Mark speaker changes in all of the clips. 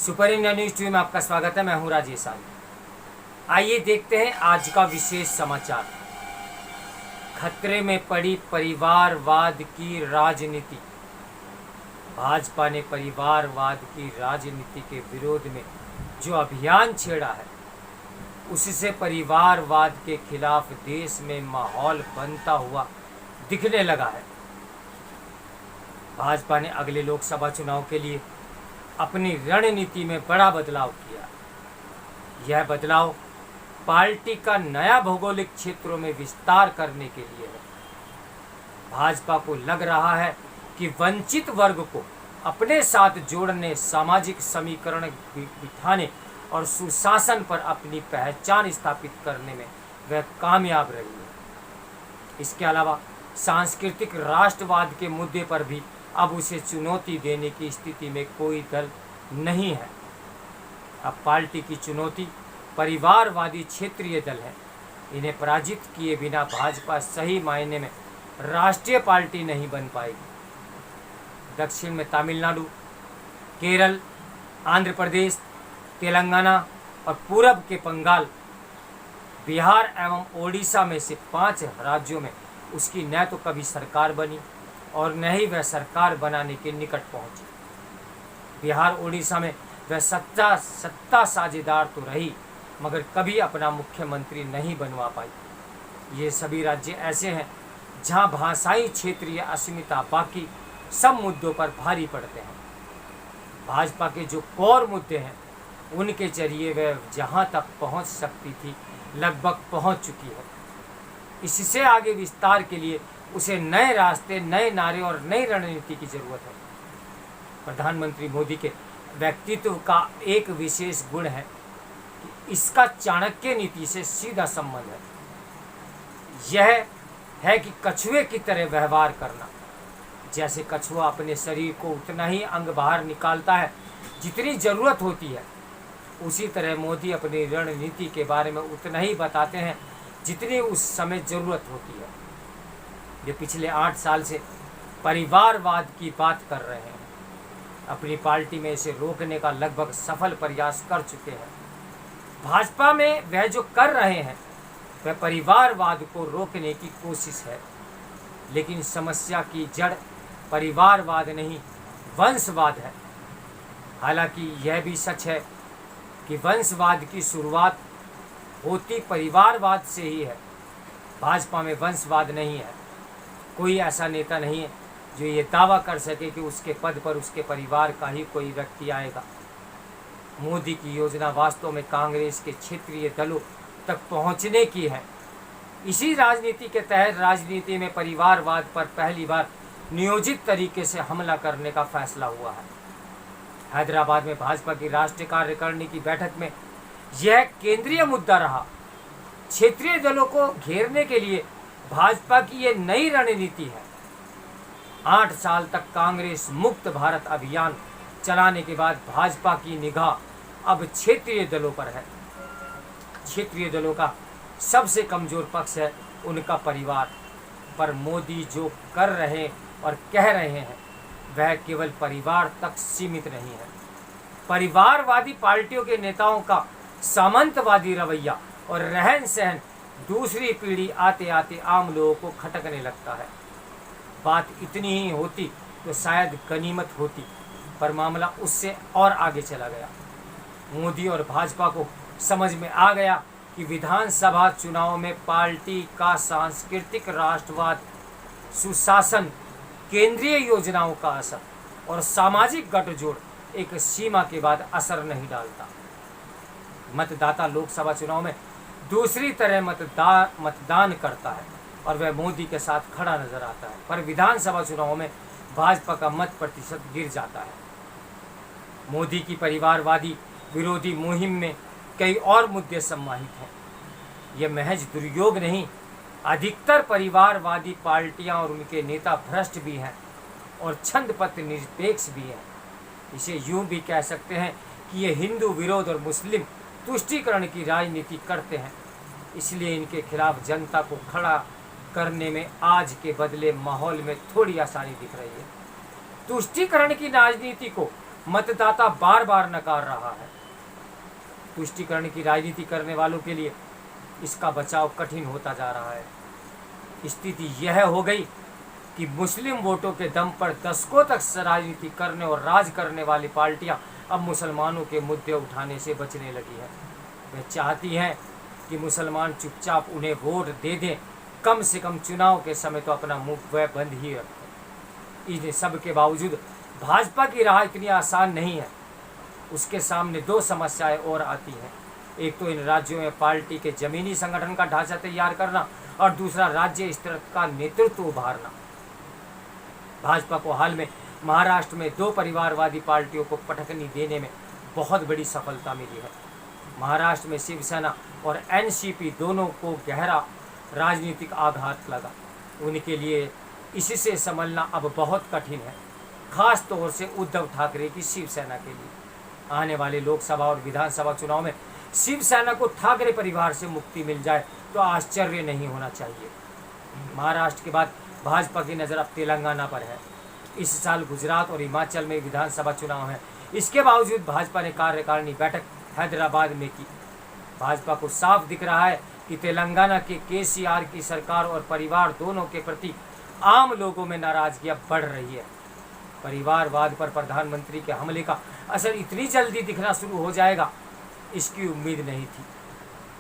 Speaker 1: Super India news TV में आपका स्वागत है। मैं हूं राजेश आल। आइए देखते हैं आज का विशेष समाचार। खतरे में पड़ी परिवारवाद की राजनीति। भाजपा ने परिवारवाद की राजनीति के विरोध में जो अभियान छेड़ा है, उससे परिवारवाद के खिलाफ देश में माहौल बनता हुआ दिखने लगा है। भाजपा ने अगले लोकसभा चुनाव के लिए अपनी रणनीति में बड़ा बदलाव किया। यह बदलाव पार्टी का नया भौगोलिक क्षेत्रों में विस्तार करने के लिए है। भाजपा को लग रहा है कि वंचित वर्ग को अपने साथ जोड़ने, सामाजिक समीकरण बिठाने और सुशासन पर अपनी पहचान स्थापित करने में वह कामयाब रही है। इसके अलावा सांस्कृतिक राष्ट्रवाद के मुद्दे पर भी अब उसे चुनौती देने की स्थिति में कोई दल नहीं है। अब पार्टी की चुनौती परिवारवादी क्षेत्रीय दल है। इन्हें पराजित किए बिना भाजपा सही मायने में राष्ट्रीय पार्टी नहीं बन पाएगी। दक्षिण में तमिलनाडु, केरल, आंध्र प्रदेश, तेलंगाना और पूरब के बंगाल, बिहार एवं ओडिशा में से 5 राज्यों में उसकी न तो कभी सरकार बनी और न ही वह सरकार बनाने के निकट पहुंची। बिहार ओडिशा में वह सत्ता साझेदार तो रही, मगर कभी अपना मुख्यमंत्री नहीं बनवा पाई। ये सभी राज्य ऐसे हैं जहां भाषाई क्षेत्रीय अस्मिता बाकी सब मुद्दों पर भारी पड़ते हैं। भाजपा के जो कोर मुद्दे हैं, उनके जरिए वह जहां तक पहुंच सकती थी लगभग पहुंच चुकी है। इससे आगे विस्तार के लिए उसे नए रास्ते, नए नारे और नई रणनीति की जरूरत है। प्रधानमंत्री मोदी के व्यक्तित्व का एक विशेष गुण है कि इसका चाणक्य नीति से सीधा संबंध है। यह है कि कछुए की तरह व्यवहार करना। जैसे कछुआ अपने शरीर को उतना ही अंग बाहर निकालता है जितनी जरूरत होती है, उसी तरह मोदी अपनी रणनीति के बारे में उतना ही बताते हैं जितनी उस समय जरूरत होती है। ये पिछले 8 साल से परिवारवाद की बात कर रहे हैं। अपनी पार्टी में इसे रोकने का लगभग सफल प्रयास कर चुके हैं। भाजपा में वह जो कर रहे हैं वह परिवारवाद को रोकने की कोशिश है, लेकिन समस्या की जड़ परिवारवाद नहीं, वंशवाद है। हालांकि यह भी सच है कि वंशवाद की शुरुआत होती परिवारवाद से ही है। भाजपा में वंशवाद नहीं है। कोई ऐसा नेता नहीं है जो ये दावा कर सके कि उसके पद पर उसके परिवार का ही कोई व्यक्ति आएगा। मोदी की योजना वास्तव में कांग्रेस के क्षेत्रीय दलों तक पहुंचने की है। इसी राजनीति के तहत राजनीति में परिवारवाद पर पहली बार नियोजित तरीके से हमला करने का फैसला हुआ है। हैदराबाद में भाजपा की राष्ट्रीय कार्यकारिणी की बैठक में यह केंद्रीय मुद्दा रहा। क्षेत्रीय दलों को घेरने के लिए भाजपा की यह नई रणनीति है। 8 साल तक कांग्रेस मुक्त भारत अभियान चलाने के बाद भाजपा की निगाह अब क्षेत्रीय दलों पर है। क्षेत्रीय दलों का सबसे कमजोर पक्ष है उनका परिवार। पर मोदी जो कर रहे और कह रहे हैं वह केवल परिवार तक सीमित नहीं है। परिवारवादी पार्टियों के नेताओं का सामंतवादी रवैया और रहन सहन दूसरी पीढ़ी आते आते आम लोगों को खटकने लगता है। बात इतनी ही होती तो शायद गनीमत होती, पर मामला उससे और आगे चला गया। मोदी और भाजपा को समझ में आ गया कि विधानसभा चुनाव में पार्टी का सांस्कृतिक राष्ट्रवाद, सुशासन, केंद्रीय योजनाओं का असर और सामाजिक गठजोड़ एक सीमा के बाद असर नहीं डालता। मतदाता लोकसभा चुनाव में दूसरी तरह मतदान करता है और वह मोदी के साथ खड़ा नजर आता है, पर विधानसभा चुनाव में भाजपा का मत प्रतिशत गिर जाता है। मोदी की परिवारवादी विरोधी मुहिम में कई और मुद्दे सम्मानित हैं। यह महज दुर्योग नहीं, अधिकतर परिवारवादी पार्टियां और उनके नेता भ्रष्ट भी हैं और छंदपत निरपेक्ष भी हैं। इसे यूं भी कह सकते हैं कि ये हिंदू विरोध और मुस्लिम तुष्टीकरण की राजनीति करते हैं। इसलिए इनके खिलाफ जनता को खड़ा करने में आज के बदले माहौल में थोड़ी आसानी दिख रही है। तुष्टीकरण की राजनीति को मतदाता बार बार नकार रहा है। तुष्टीकरण की राजनीति करने वालों के लिए इसका बचाव कठिन होता जा रहा है। स्थिति यह हो गई कि मुस्लिम वोटों के दम पर दशकों तक राजनीति करने और राज करने वाली पार्टियां अब मुसलमानों के मुद्दे उठाने से बचने लगी है। वे चाहती हैं कि मुसलमान चुपचाप उन्हें वोट दे दें, कम से कम चुनाव के समय तो अपना मुंह वह बंद ही रखें। इन सब के बावजूद भाजपा की राह इतनी आसान नहीं है। उसके सामने दो समस्याएं और आती हैं। एक तो इन राज्यों में पार्टी के जमीनी संगठन का ढांचा तैयार करना और दूसरा राज्य स्तर का नेतृत्व उभारना। भाजपा को हाल में महाराष्ट्र में दो परिवारवादी पार्टियों को पटकनी देने में बहुत बड़ी सफलता मिली है। महाराष्ट्र में शिवसेना और एनसीपी दोनों को गहरा राजनीतिक आघात लगा। उनके लिए इससे संभलना अब बहुत कठिन है, खास तौर से उद्धव ठाकरे की शिवसेना के लिए। आने वाले लोकसभा और विधानसभा चुनाव में शिवसेना को ठाकरे परिवार से मुक्ति मिल जाए तो आश्चर्य नहीं होना चाहिए। महाराष्ट्र के बाद भाजपा की नज़र अब तेलंगाना पर है। इस साल गुजरात और हिमाचल में विधानसभा चुनाव है। इसके बावजूद भाजपा ने कार्यकारिणी बैठक हैदराबाद में की। भाजपा को साफ दिख रहा है कि तेलंगाना के केसीआर की सरकार और परिवार दोनों के प्रति आम लोगों में नाराजगी अब बढ़ रही है। परिवारवाद पर प्रधानमंत्री के हमले का असर इतनी जल्दी दिखना शुरू हो जाएगा, इसकी उम्मीद नहीं थी।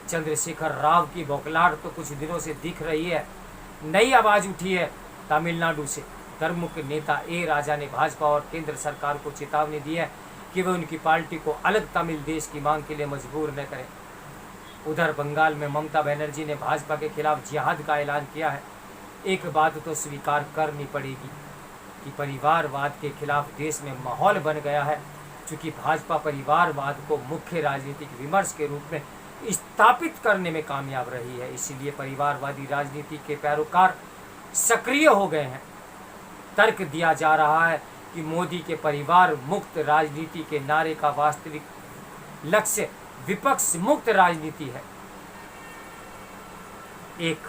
Speaker 1: चंद्रशेखर राव की बौखलाहट तो कुछ दिनों से दिख रही है। नई आवाज़ उठी है तमिलनाडु से। धर्ममुख नेता ए राजा ने भाजपा और केंद्र सरकार को चेतावनी दी है कि वे उनकी पार्टी को अलग तमिल देश की मांग के लिए मजबूर न करें। उधर बंगाल में ममता बनर्जी ने भाजपा के खिलाफ जिहाद का ऐलान किया है। एक बात तो स्वीकार करनी पड़ेगी कि परिवारवाद के खिलाफ देश में माहौल बन गया है। चूँकि भाजपा परिवारवाद को मुख्य राजनीतिक विमर्श के रूप में स्थापित करने में कामयाब रही है, इसीलिए परिवारवादी राजनीति के पैरोकार सक्रिय हो गए हैं। तर्क दिया जा रहा है कि मोदी के परिवार मुक्त राजनीति के नारे का वास्तविक लक्ष्य विपक्ष मुक्त राजनीति है। एक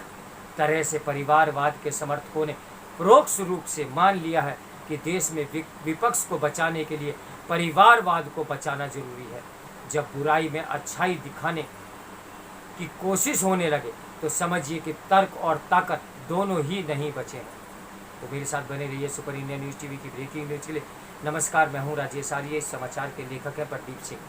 Speaker 1: तरह से परिवारवाद के समर्थकों ने परोक्ष रूप से मान लिया है कि देश में विपक्ष को बचाने के लिए परिवारवाद को बचाना जरूरी है। जब बुराई में अच्छाई दिखाने की कोशिश होने लगे तो समझिए कि तर्क और ताकत दोनों ही नहीं बचे हैं। तो मेरे साथ बने रहिए सुपर इंडिया न्यूज़ टीवी की ब्रेकिंग न्यूज़ के लिए। नमस्कार, मैं हूं राजेश आर्य। इस समाचार के लेखक हैं प्रदीप सिंह।